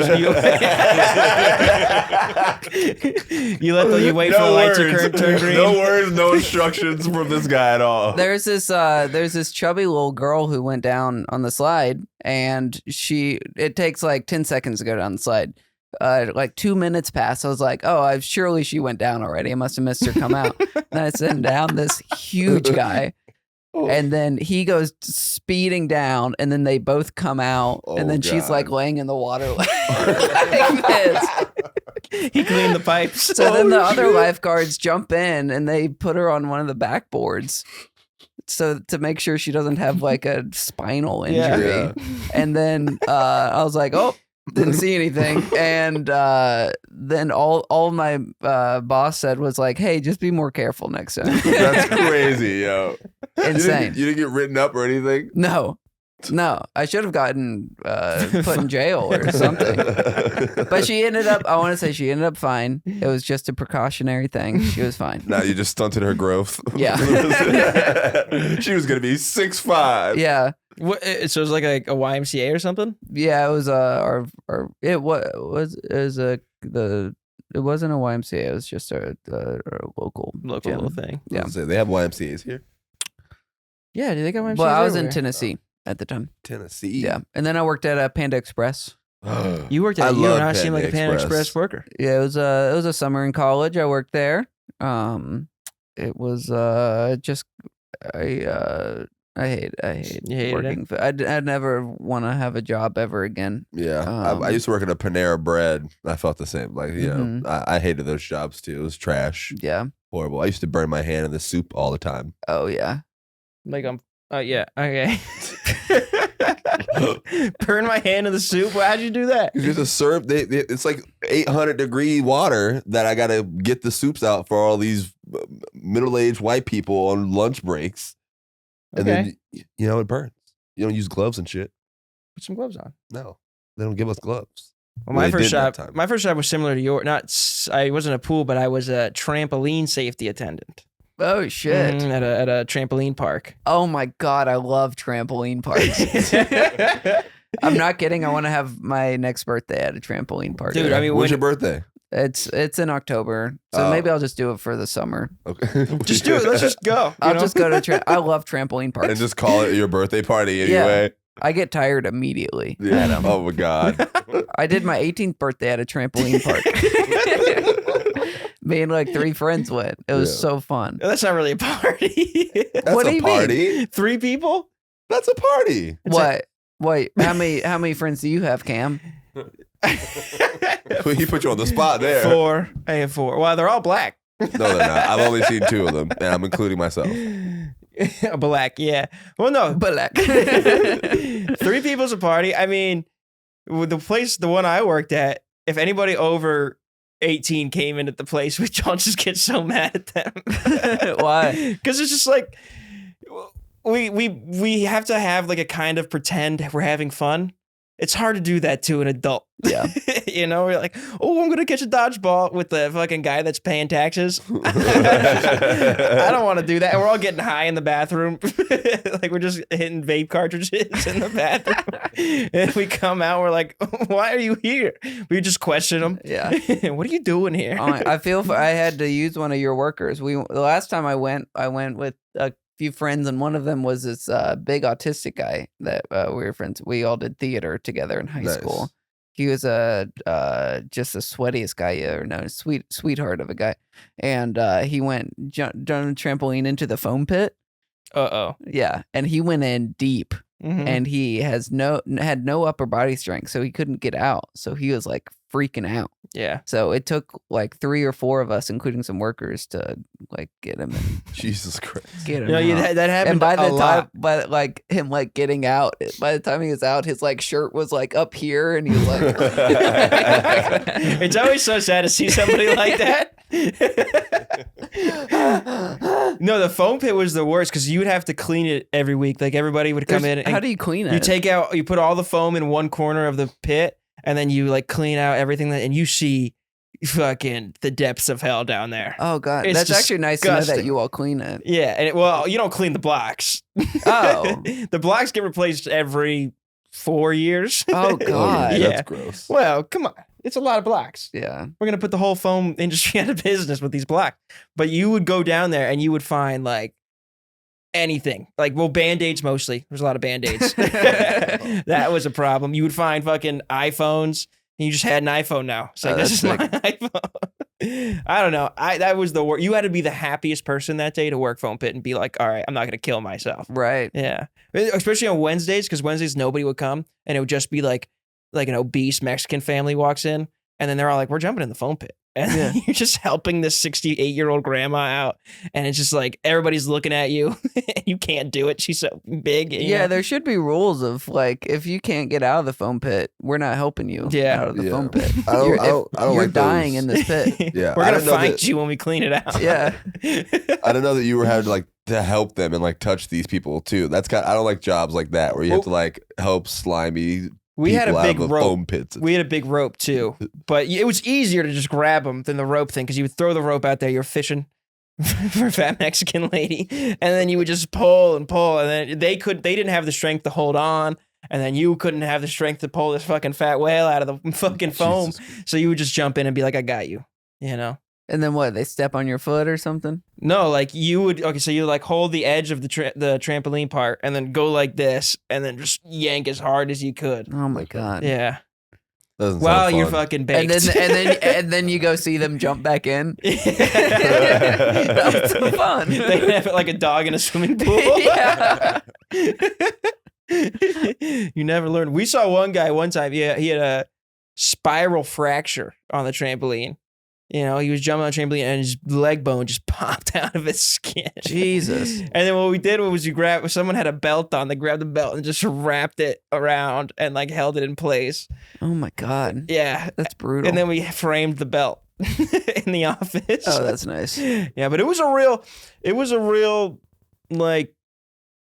lights to turn green. No words, no instructions from this guy at all. There's this chubby little girl who went down on the slide, and it takes like 10 seconds to go down the slide. Like 2 minutes passed. I was like, oh, surely she went down already. I must have missed her come out. And I sent down this huge guy. And then he goes speeding down, and then they both come out, and then she's like laying in the water like this. He cleaned the pipes. So then the other lifeguards jump in, and they put her on one of the backboards, so to make sure she doesn't have like a spinal injury. Yeah. And then I was like, oh. Didn't see anything, and then all my boss said was like, "Hey, just be more careful next time." That's crazy, yo. Insane. You didn't get written up or anything? No, I should have gotten put in jail or something. But she ended up. I want to say she ended up fine. It was just a precautionary thing. She was fine. No, you just stunted her growth. Yeah. She was gonna be 6'5". Yeah. What, so it was like a YMCA or something? Yeah, it was it wasn't a YMCA. It was just a local gym. thing. Yeah. They have YMCAs here. Yeah, do they got YMCAs? Well, I was in everywhere? Tennessee at the time. Tennessee. Yeah, and then I worked at Panda Express. You worked at. You and I seem like a Panda Express worker. Yeah, it was a summer in college. I worked there. It was I hate You hated working. I'd never want to have a job ever again. Yeah, I used to work at a Panera Bread. I felt the same. Like, you know, I hated those jobs too. It was trash. Yeah. Horrible. I used to burn my hand in the soup all the time. Oh, yeah. Like yeah, okay. Burn my hand in the soup? How'd you do that? You just serve. It's like 800-degree water that I got to get the soups out for all these middle-aged white people on lunch breaks. And then, you know, it burns. You don't use gloves and shit. Put some gloves on. No, they don't give us gloves. Well, my first job was similar to your. I wasn't a pool, but I was a trampoline safety attendant. Oh shit! At a trampoline park. Oh my god, I love trampoline parks. I'm not kidding. I want to have my next birthday at a trampoline park. Dude, I mean, when's your birthday? It's in October, so maybe I'll just do it for the summer. Okay, just do it. Let's just go. I'll just go to. I love trampoline parks. And just call it your birthday party anyway. Yeah. I get tired immediately. Yeah. Oh my god. I did my 18th birthday at a trampoline park. Me and like 3 friends went. It was so fun. That's not really a party. That's what do you party. mean? 3 people? That's a party. What? Wait, how many friends do you have, Cam? He put you on the spot there. 4. I have 4. Well, they're all black. No, they're not. I've only seen 2 of them, and I'm including myself. Black, yeah. Well, no. Black. 3 people's a party. I mean, with the one I worked at, if anybody over 18 came in at the place, we'd all just get so mad at them. Why? Because it's just like, we have to have like a kind of pretend we're having fun. It's hard to do that to an adult. Yeah. You know, we're like, oh, I'm going to catch a dodgeball with the fucking guy that's paying taxes. I don't want to do that. And we're all getting high in the bathroom. Like we're just hitting vape cartridges in the bathroom. And we come out, we're like, why are you here? We just question them. Yeah. What are you doing here? I feel I had to use one of your workers. The last time I went with a few friends, and one of them was this big autistic guy that we were friends. We all did theater together in high school. He was just the sweatiest guy you ever known, sweetheart of a guy, and he jumped trampoline into the foam pit. Yeah, and he went in deep, and he had no upper body strength, so he couldn't get out. So he was like freaking out. Yeah. So it took like 3 or 4 of us, including some workers, to like get him in. Jesus Christ. Get him. No, out. That happened. And by the lot. time, by like him like getting out, by the time he was out, his like shirt was like up here, and he was like. It's always so sad to see somebody like that. No, the foam pit was the worst because you would have to clean it every week. Like everybody would come in. How do you clean it? You put all the foam in one corner of the pit, and then you like clean out everything, and you see fucking the depths of hell down there. Oh god, It's that's actually nice to know that disgusting. you all clean it. Yeah, and you don't clean the blocks. Oh. The blocks get replaced every 4 years. Oh god. Yeah. That's gross. Well, come on. It's a lot of blocks. Yeah. We're going to put the whole foam industry out of business with these blocks. But you would go down there and you would find like anything. Like, well, Band-Aids mostly. There's a lot of Band-Aids. That was a problem. You would find fucking iPhones and you just had an iPhone now. It's like, this is my iPhone. I don't know. That was the worst. You had to be the happiest person that day to work foam pit and be like, all right, I'm not going to kill myself. Right. Yeah. Especially on Wednesdays, because Wednesdays nobody would come and it would just be like an obese Mexican family walks in and then they're all like, we're jumping in the foam pit. And you're just helping this 68-year-old grandma out. And it's just like, everybody's looking at you and you can't do it. She's so big. Yeah, there should be rules of like, if you can't get out of the foam pit, we're not helping you out of the foam pit. You're like dying in this pit. Yeah, we're going to find you when we clean it out. Yeah. I didn't know that you were having like to help them and like touch these people too. I don't like jobs like that where you have to like help slimy We had a big rope. Foam pits. We had a big rope too, but it was easier to just grab them than the rope thing because you would throw the rope out there. You're fishing for a fat Mexican lady, and then you would just pull and pull, and then they didn't have the strength to hold on, and then you couldn't have the strength to pull this fucking fat whale out of the fucking foam. So you would just jump in and be like, "I got you," you know. And then what? They step on your foot or something? No, like you would. Okay, so you like hold the edge of the trampoline part, and then go like this, and then just yank as hard as you could. Oh my god! Yeah. Wow, you're fucking baked. And then you go see them jump back in. That's so fun. They have it like a dog in a swimming pool. Yeah. You never learn. We saw one guy one time. Yeah, he had a spiral fracture on the trampoline. You know, he was jumping on the trampoline and his leg bone just popped out of his skin. Jesus. And then what we did was someone had a belt on, they grabbed the belt and just wrapped it around and like held it in place. Oh my God. Yeah. That's brutal. And then we framed the belt in the office. Oh, that's nice. Yeah, but it was a real like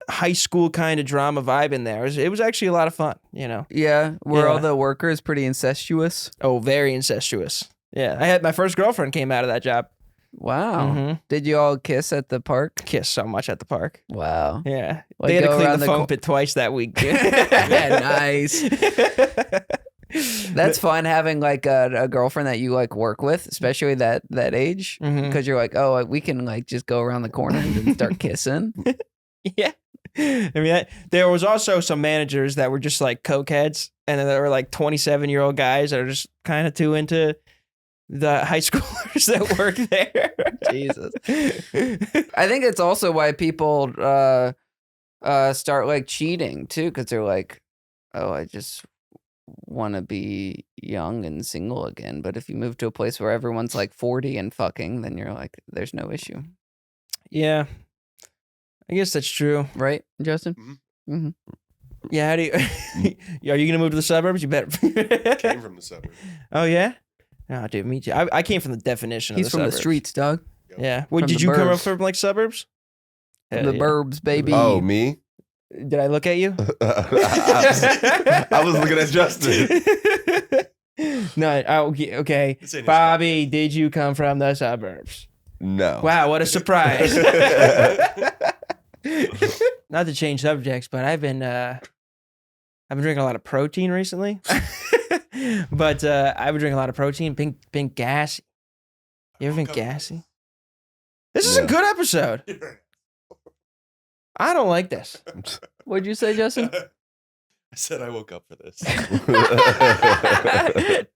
high school kind of drama vibe in there. It was actually a lot of fun, you know. Yeah. Were Yeah. all the workers pretty incestuous? Oh, very incestuous. Yeah, I had my first girlfriend came out of that job. Wow. Mhm. Did you all kiss at the park? Kissed so much at the park. Wow. Yeah, Like they had to go clean around the the foam pit twice that week. Nice. That's fun having like a girlfriend that you like work with, especially that age, Mhm. because you're like, oh, we can like just go around the corner and then start kissing. Yeah. I mean, there was also some managers that were just like cokeheads, and then there were like 27-year-old guys that are just kind of too into the high schoolers that work there. Jesus. I think it's also why people start like cheating too, because they're like, oh, I just want to be young and single again. But if you move to a place where everyone's like 40 and fucking, then you're like, there's no issue. Yeah, I guess that's true. Right, Justin? Mhm. Mm-hmm. Yeah, how do you? Are you gonna move to the suburbs? You better. Came from the suburbs. Oh yeah. Oh, dude, me too. I came from the definition He's of the from suburbs. the streets, dog. Yeah. What From did the you come up burbs. from, like suburbs? From Hell the yeah. burbs, baby. Oh, me? Did I look at you? I was looking at Justin. No. Okay. This ain't his Bobby, did you come from the suburbs? No. Wow, what a surprise! Not to change subjects, but I've been drinking a lot of protein recently. But I've been drinking a lot of protein. Been gassy. You ever been gassy? This is a Yeah. good episode. I don't like this. What'd you say, Justin? I said I woke up for this.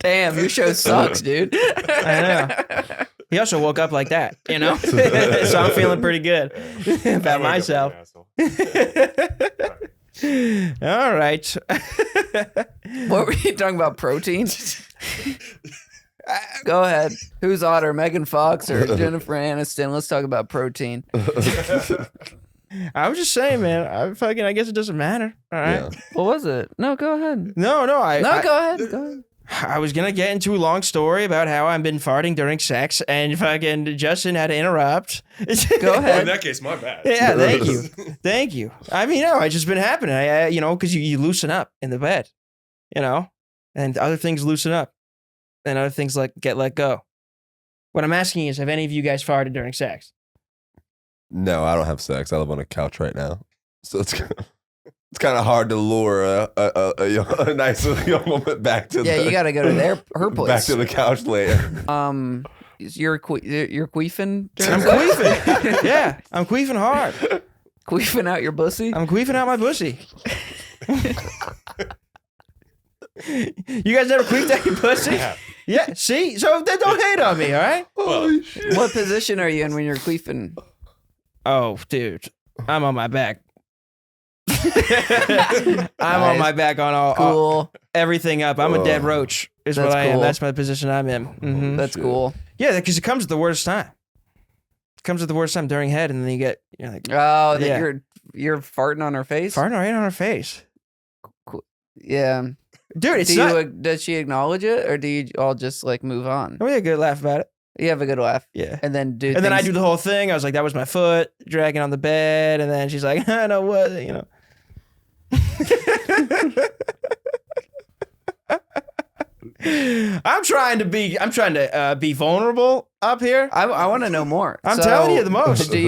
Damn, your show sucks, dude. I know. He also woke up like that, you know? So I'm feeling pretty good about myself. All right. What were you talking about? Protein? Go ahead. Who's hotter, Megan Fox or Jennifer Aniston? Let's talk about protein. I was just saying, man. I guess it doesn't matter. All right. Yeah. What was it? No, go ahead. No. Go ahead. Go ahead. I was gonna get into a long story about how I've been farting during sex, and fucking Justin had to interrupt. Go ahead. In that case, my bad. Yeah, thank you. I mean, no, it's just been happening. Because you loosen up in the bed, and other things loosen up, and other things get let go. What I'm asking is, have any of you guys farted during sex? No, I don't have sex. I live on a couch right now. So it's kind of hard to lure a nice young woman back to Yeah, you got to go to her place. back to the couch later. You're queefing? I'm queefing. Yeah, I'm queefing hard. Queefing out your pussy? I'm queefing out my pussy. You guys never queefed out your pussy? Yeah, see? So then don't hate on me, all right? What position are you in when you're queefing? Oh, dude. I'm on my back. I'm on my back on all everything up. I'm a dead roach is That's what I am. cool. That's my position I'm in. Mhm. That's cool. Yeah, because it comes at the worst time. It comes at the worst time during head, and then you're like Oh, that Yeah. you're farting on her face? farting right on her face. Yeah. Dude, it's Do not. you, does she acknowledge it, or do you all just like move on? We had a good laugh about it. You have a good laugh, Yeah. and then do. And then I things- do the whole thing. I was like, that was my foot dragging on the bed. And then she's like, I know what, I'm trying to be vulnerable up here. I want to know more. I'm telling you the most. Do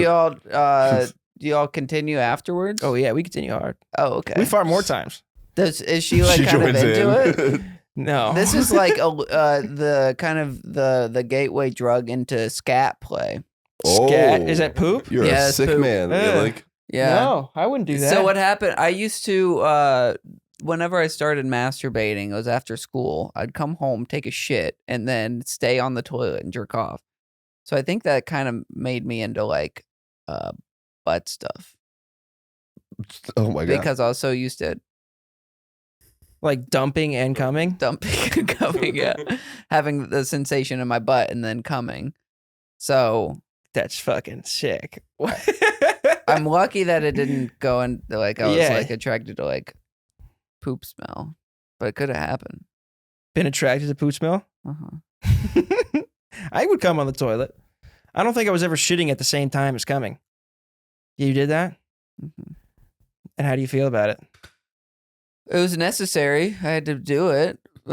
y'all continue afterwards? Oh yeah, we continue hard. Oh, okay. We fart more times. Is she like kind of joins into it? No. This is like the kind of the gateway drug into scat play. Scat. Is that poop? You're Yeah, a it's sick poop. man. Yeah. Like, Yeah. No, I wouldn't do that. So what happened? I used to whenever I started masturbating, it was after school. I'd come home, take a shit, and then stay on the toilet and jerk off. So I think that kind of made me into like butt stuff. Oh my god! Because I was so used to Like dumping and coming. dumping and coming, yeah, having the sensation in my butt and then coming. So That's fucking sick. I'm lucky that it didn't go in. Like I was Yeah. like attracted to like poop smell, but it could have happened. Been attracted to poop smell? I would come on the toilet. I don't think I was ever shitting at the same time as coming. You did that? Mm-hmm. And how do you feel about it? It was necessary. I had to do it. It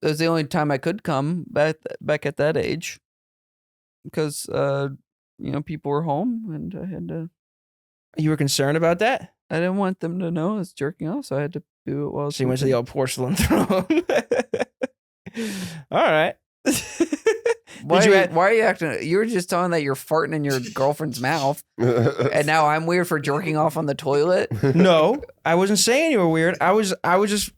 was the only time I could come back at that age, because people were home and I had to. You were concerned about that? I didn't want them to know I was jerking off, so I had to do it while I was So you went to the old porcelain throne. All right. Why are you acting? You were just telling that you're farting in your girlfriend's mouth, and now I'm weird for jerking off on the toilet. No, I wasn't saying you were weird. I was just.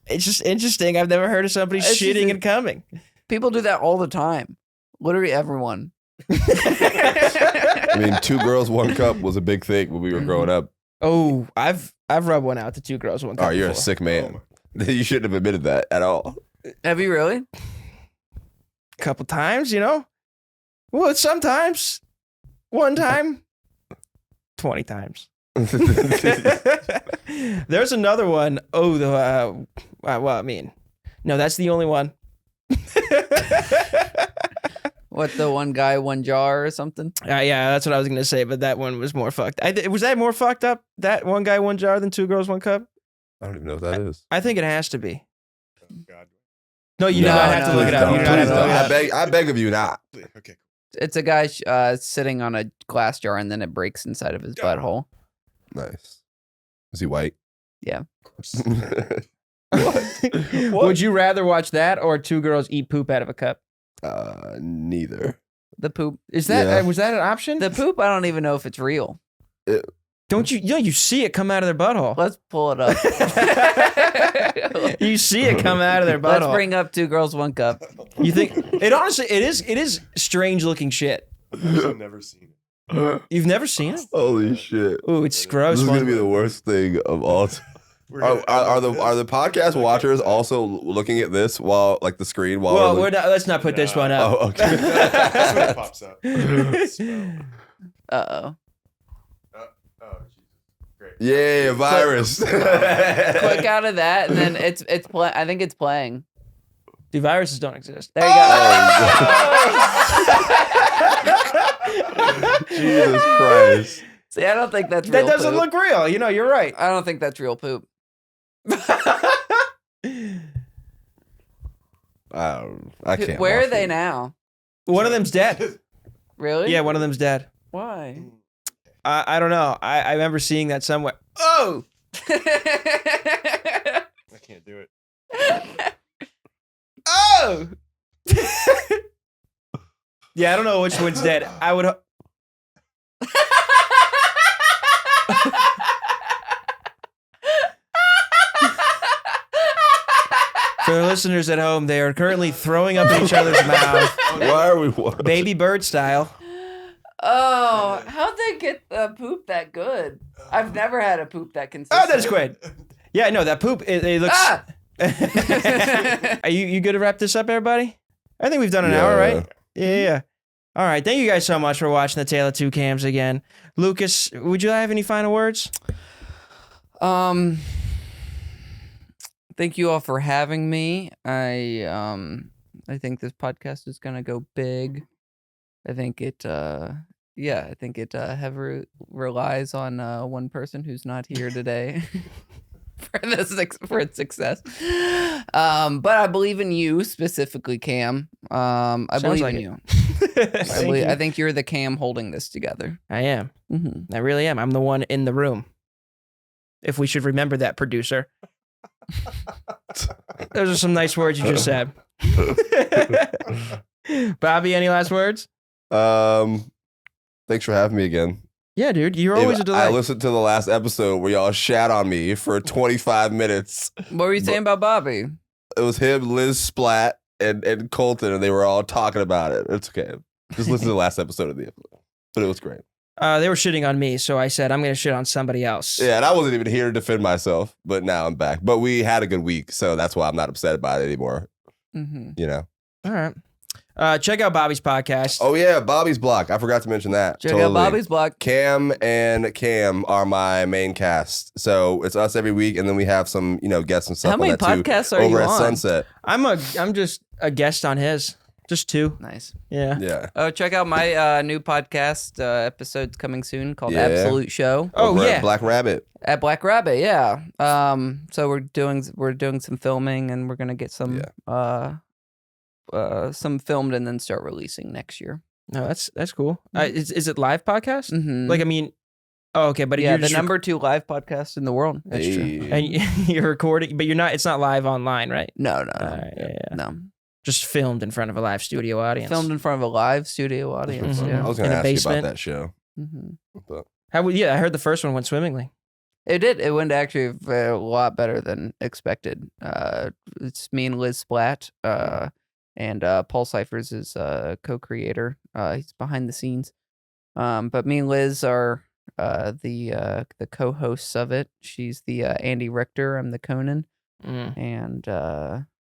It's just interesting. I've never heard of somebody shitting and coming. People do that all the time. Literally everyone. I mean, 2 girls, 1 cup was a big thing when we were growing up. Oh, I've rubbed one out to 2 girls, 1 cup. Oh, you're before. a sick man. You shouldn't have admitted that at all. Have you really? Couple times, Well, sometimes. 1 time. 20 times. There's another one. Oh, no, that's the only one. What, the one guy, one jar or something? Yeah, that's what I was gonna say, but that one was more fucked. Was that more fucked up? That 1 guy, 1 jar than 2 girls, 1 cup? I don't even know what that is. I think it has to be. God. No, you do not have to look it up. You do not have to look it up. I beg of you not. Okay. It's a guy sitting on a glass jar and then it breaks inside of his butthole. Nice. Is he white? Yeah. Would you rather watch that or 2 girls eat poop out of a cup? Neither. The poop. Is that Yeah. Was that an option? The poop, I don't even know if it's real. Don't you? You see it come out of their butthole. Let's pull it up. You see it come out of their butthole. Let's bring up 2 girls, 1 cup. You think it? Honestly, it is strange looking shit. I've never seen it. You've never seen it? Holy shit. Ooh, it's gross. This is going to be the worst thing of all time. Are the podcast watchers also looking at this while, like, the screen while Well, we're let's not put this one up. Oh, okay. That's when it pops up. Uh-oh. Oh, Jesus. Great. Yeah, virus. Click out of that, and then it's I think it's playing. The viruses don't exist. There you go. Jesus Christ. See, I don't think that's That real doesn't poop. look real. You're right. I don't think that's real poop. I can't. Where watch are they it. now? One of them's dead. Really? Yeah, one of them's dead. Why? I don't know. I remember seeing that somewhere. Oh! I can't do it. Oh! Yeah, I don't know which one's dead. I would. For the listeners at home, they are currently throwing up in each other's mouth, Why are we watching? baby bird style. Oh, how'd they get the poop that good? I've never had a poop that Oh, consistent. that's great. Yeah, no, that poop. It looks. Ah! Are you good to wrap this up, everybody? I think we've done an hour, right? Yeah. All right. Thank you guys so much for watching the Tale of Two Cams again. Lucas, would you have any final words? Thank you all for having me. I think this podcast is gonna go big. I think it heavily relies on one person who's not here today for its success. But I believe in you specifically, Cam. I Sounds believe like in it. you. Thank I think you're the Cam holding this together. I am. Mm-hmm. I really am. I'm the one in the room. If we should remember that, producer. Those are some nice words you just said. Bobby, any last words? Thanks for having me again. Yeah, dude. You're always a delight. I listened to the last episode where y'all shat on me for 25 minutes. What were you saying about Bobby? It was him, Liz Splat, and Colton, and they were all talking about it. It's okay. Just listen to the last episode of the episode. But it was great. They were shitting on me, so I said I'm gonna shit on somebody else. Yeah, and I wasn't even here to defend myself, but now I'm back. But we had a good week, so that's why I'm not upset about it anymore. Mm-hmm. You know. All right. Check out Bobby's podcast. Oh yeah, Bobby's Block. I forgot to mention that. Check out Bobby's Block. Cam and Cam are my main cast, so it's us every week, and then we have some guests and stuff. How many podcasts are you over at on? Sunset? I'm just a guest on his. Just 2. Nice. Yeah. Yeah. Oh, check out my new podcast episodes coming soon called Yeah. Absolute Show. Oh, Over yeah. at Black Rabbit. At Black Rabbit, yeah. So we're doing some filming, and we're gonna get some filmed and then start releasing next year. No, that's cool. Is it live podcast? Mm-hmm. Like, I mean, oh, okay, but yeah, you're the just number 2 live podcast in the world. That's true. Hey. And you're recording, but it's not live online, right? No, Yeah. no. Just filmed in front of a live studio audience. Filmed in front of a live studio audience. Mhm. Yeah. I was In going to a ask you basement. about that show. Mm-hmm. But I heard the first one went swimmingly. It did. It went actually a lot better than expected. It's me and Liz Splatt, and Paul Cyphers is co-creator. He's behind the scenes. But me and Liz are the co-hosts of it. She's the Andy Richter. I'm the Conan, and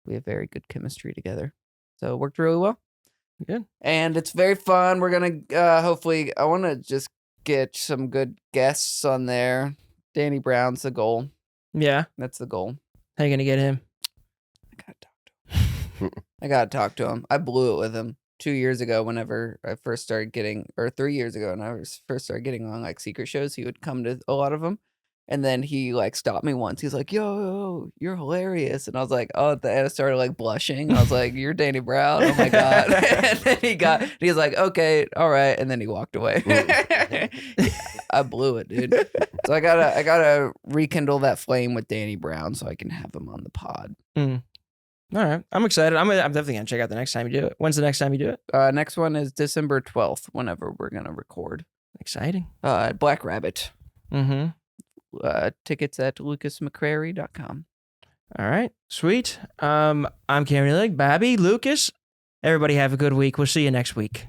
we have very good chemistry together. So it worked really well. Good. And it's very fun. We're gonna hopefully. I want to just get some good guests on there. Danny Brown's the goal. Yeah. That's the goal. How you gonna get him? I gotta talk to him. I blew it with him 2 years ago. Whenever I first started getting, or 3 years ago, when I first started getting on like secret shows, he would come to a lot of them. And then he like stopped me once. He's like, "Yo, you're hilarious," and I was like, "Oh," and I started like blushing. I was like, "You're Danny Brown." Oh my god! And then he was like, "Okay, all right," and then he walked away. I blew it, dude. So I gotta rekindle that flame with Danny Brown so I can have him on the pod. All right. I'm excited. I'm definitely gonna check out the next time you do it. When's the next time you do it? Next one is December 12th. Whenever we're gonna record. Exciting. Black Rabbit. Mm-hmm. Tickets at lucasmccrary.com. All right. Sweet. I'm Cameron Illig, Bobby, Lucas. Everybody have a good week. We'll see you next week.